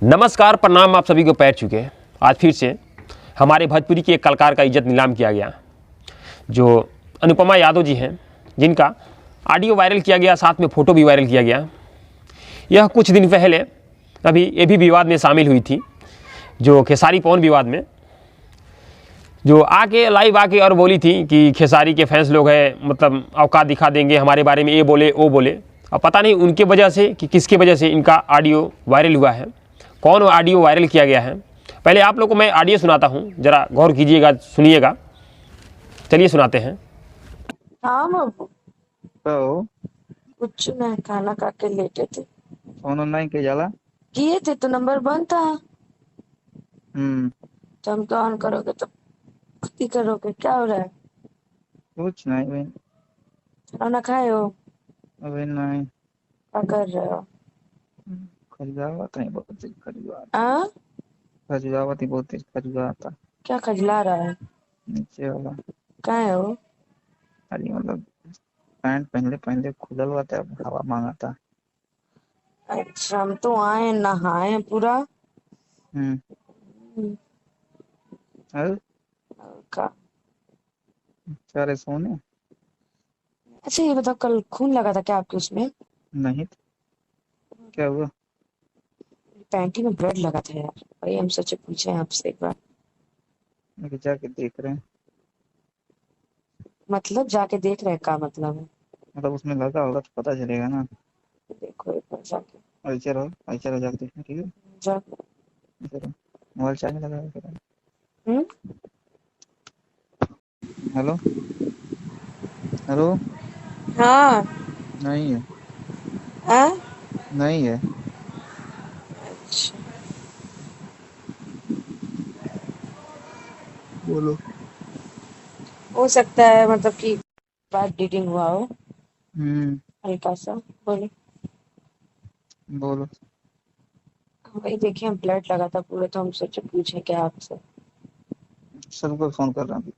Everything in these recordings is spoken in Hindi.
नमस्कार, प्रणाम, आप सभी को पैर चुके। आज फिर से हमारे भोजपुरी के एक कलाकार का इज्जत नीलाम किया गया, जो अनुपमा यादव जी हैं, जिनका ऑडियो वायरल किया गया, साथ में फ़ोटो भी वायरल किया गया। यह कुछ दिन पहले अभी ये भी विवाद में शामिल हुई थी, जो खेसारी पवन विवाद में, जो आके लाइव आके और बोली थी कि खेसारी के फैंस लोग हैं, मतलब औकात दिखा देंगे, हमारे बारे में ये बोले वो बोले। अब पता नहीं उनके वजह से कि किसके वजह से इनका ऑडियो वायरल हुआ है, कौन ऑडियो वायरल किया गया है। पहले आप लोग को मैं ऑडियो सुनाता हूँ, ज़रा गौर कीजिएगा, सुनिएगा। चलिए सुनाते हैं। हाँ बाबू, तो कुछ नहीं, खाना खा के लेटे थे। फोन ऑनलाइन के जाला। किए थे तो नंबर बंद था, तो हम तो ऑन करोगे तो खुद ही करोगे। क्या हो रहा है? कुछ नहीं भाई, खाना खाए हो? अभी नहीं। क्या कर रहे हो? खजुआवत नहीं, बहुत तेज खजुआ, आ? खजुआवत ही बहुत तेज खजुआ आता। क्या खजला रहा है? नीचे वाला कहाँ हो? अरे मतलब पैंट पहले पहले खुलल हुआ था, हवा मांगा था। अच्छा, हम तो आए नहाए पूरा। अरे का सारे सोने अच्छा ये बताओ, कल खून लगा था क्या आपके उसमें? नहीं थे। क्या हुआ? पैंटी में ब्लड लगा था यार, वही हम सोचे पूछे आपसे एक बार। मैं जाके देख रहे हैं, मतलब जाके देख रहे हैं, का मतलब है? मतलब उसमें लगा होगा तो पता चलेगा ना। देखो एक बार जाके। ऐसे रहो जाके देखना, ठीक है? जा। ऐसे रहो, मोबाइल चार्ज लगा है। हम्म। Hello hello. हाँ। नहीं है, आ? नहीं है। अच्छा, बोलो। हो सकता है मतलब कि बात डीटिंग हुआ हो हल्का सा। बोले बोलो। वही देखिए, हम ब्लड लगा था पूरे, तो हम सोचे पूछे क्या आपसे। सबको फोन कर रहा हूँ,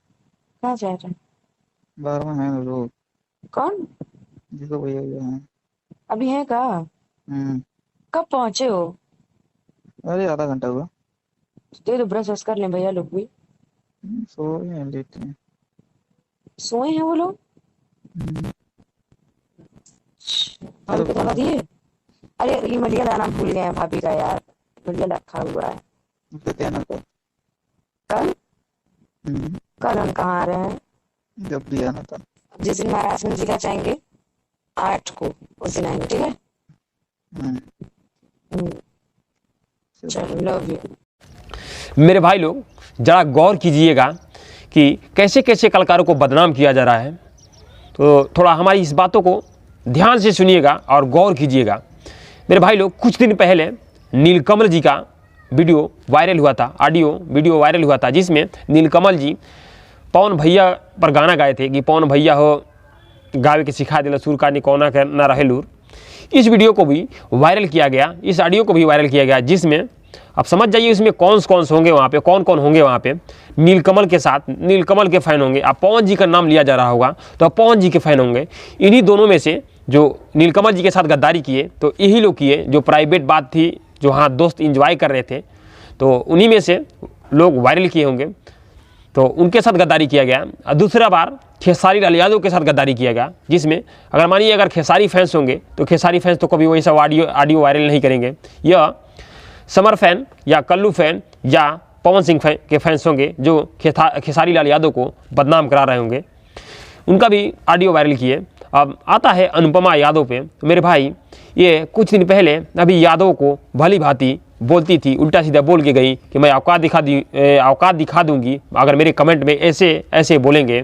कहाँ जा रहे हैं? 12वां है लोग, कौन? जिसको भैया भैया है। अभी है कहाँ? कब पहुंचे हो? अरे आधा घंटा हुआ। दे दो, ब्रश वश कर लें भैया लोग भी। सो हैं, लेटे हैं। सोए हैं वो लोग? भाभी को दवा दिए? अरे ये मलिया लाना भूल गए हैं भाभी का यार, मलिया रखा हुआ है। देते हैं ना तो। कल? कल हम कहाँ आ रहे हैं? जब भी आना था। जिस दिन महाराजगंज जिला जाएंगे 8 को, उस दिन आएंगे, ठीक है? चलो, लव यू। मेरे भाई लोग, ज़रा गौर कीजिएगा कि कैसे कैसे कलाकारों को बदनाम किया जा रहा है। तो थोड़ा हमारी इस बातों को ध्यान से सुनिएगा और गौर कीजिएगा। मेरे भाई लोग, कुछ दिन पहले नीलकमल जी का वीडियो वायरल हुआ था, ऑडियो वीडियो वायरल हुआ था, जिसमें नीलकमल जी पवन भैया पर गाना गाए थे कि पवन भैया हो गावे के सिखा दिला सुर का निकोना कर ना रहे लूर। इस वीडियो को भी वायरल किया गया, इस ऑडियो को भी वायरल किया गया, जिसमें आप समझ जाइए इसमें कौन होंगे वहाँ पे, कौन कौन होंगे वहाँ पे। नीलकमल के साथ नीलकमल के फ़ैन होंगे। आप पवन जी का नाम लिया जा रहा होगा तो आप पवन जी के फ़ैन होंगे। इन्हीं दोनों में से जो नीलकमल जी के साथ गद्दारी किए तो यही लोग किए, जो प्राइवेट बात थी, जो हाँ दोस्त इंजॉय कर रहे थे, तो उन्हीं में से लोग वायरल किए होंगे, तो उनके साथ गद्दारी किया गया। और दूसरा बार खेसारी लाल यादव के साथ गद्दारी किया गया, जिसमें अगर मानिए अगर खेसारी फैंस होंगे तो खेसारी फैंस तो कभी वही सब ऑडियो वायरल नहीं करेंगे। यह समर फैन या कल्लू फैन या पवन सिंह के फैंस होंगे जो खेसारी लाल यादव को बदनाम करा रहे होंगे, उनका भी ऑडियो वायरल किए। अब आता है अनुपमा यादव पे। मेरे भाई, ये कुछ दिन पहले अभी यादव को भली भांति बोलती थी, उल्टा सीधा बोल के गई कि मैं औकात दिखा दूंगी अगर मेरे कमेंट में ऐसे ऐसे बोलेंगे।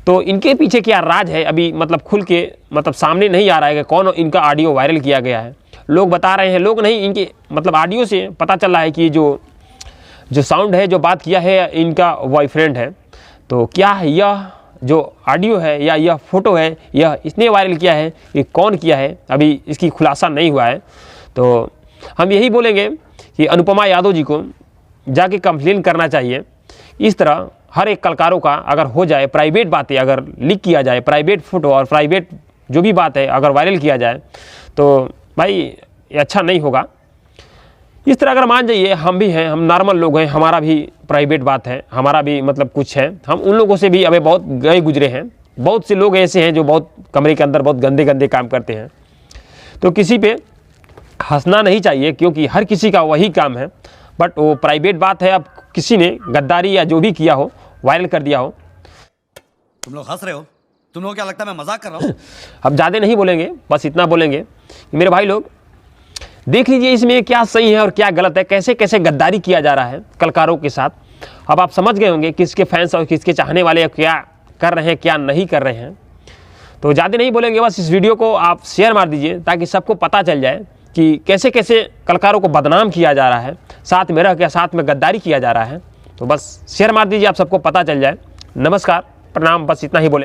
तो इनके पीछे क्या राज है अभी मतलब खुल के मतलब सामने नहीं आ रहा है कि कौन इनका ऑडियो वायरल किया गया है। लोग बता रहे हैं, लोग नहीं, इनके मतलब ऑडियो से पता चल रहा है कि जो साउंड है, जो बात किया है, इनका बॉयफ्रेंड है। तो क्या है यह जो ऑडियो है या यह फ़ोटो है, यह इसने वायरल किया है, ये कौन किया है, अभी इसकी खुलासा नहीं हुआ है। तो हम यही बोलेंगे कि अनुपमा यादव जी को जाके कंप्लेन करना चाहिए। इस तरह हर एक कलाकारों का अगर हो जाए, प्राइवेट बातें अगर लीक किया जाए, प्राइवेट फ़ोटो और प्राइवेट जो भी बात है अगर वायरल किया जाए, तो भाई ये अच्छा नहीं होगा। इस तरह अगर मान जाइए हम भी हैं, हम नॉर्मल लोग हैं, हमारा भी प्राइवेट बात है, हमारा भी मतलब कुछ है, हम उन लोगों से भी अभी बहुत गए गुजरे हैं। बहुत से लोग ऐसे हैं जो बहुत कमरे के अंदर बहुत गंदे गंदे काम करते हैं। तो किसी पे हंसना नहीं चाहिए क्योंकि हर किसी का वही काम है, बट वो प्राइवेट बात है। अब किसी ने गद्दारी या जो भी किया हो, वायरल कर दिया हो। तुम लोग हंस रहे हो, तुम लोग क्या लगता है मैं मजाक कर रहा हूँ? अब ज़्यादा नहीं बोलेंगे, बस इतना बोलेंगे कि मेरे भाई लोग देख लीजिए इसमें क्या सही है और क्या गलत है, कैसे कैसे गद्दारी किया जा रहा है कलाकारों के साथ। अब आप समझ गए होंगे किसके फैंस और किसके चाहने वाले क्या कर रहे हैं, क्या नहीं कर रहे हैं। तो ज़्यादा नहीं बोलेंगे, बस इस वीडियो को आप शेयर मार दीजिए ताकि सबको पता चल जाए कि कैसे कैसे कलाकारों को बदनाम किया जा रहा है, साथ में रह के साथ में गद्दारी किया जा रहा है। तो बस शेयर मार दीजिए, आप सबको पता चल जाए। नमस्कार, प्रणाम, बस इतना ही बोले।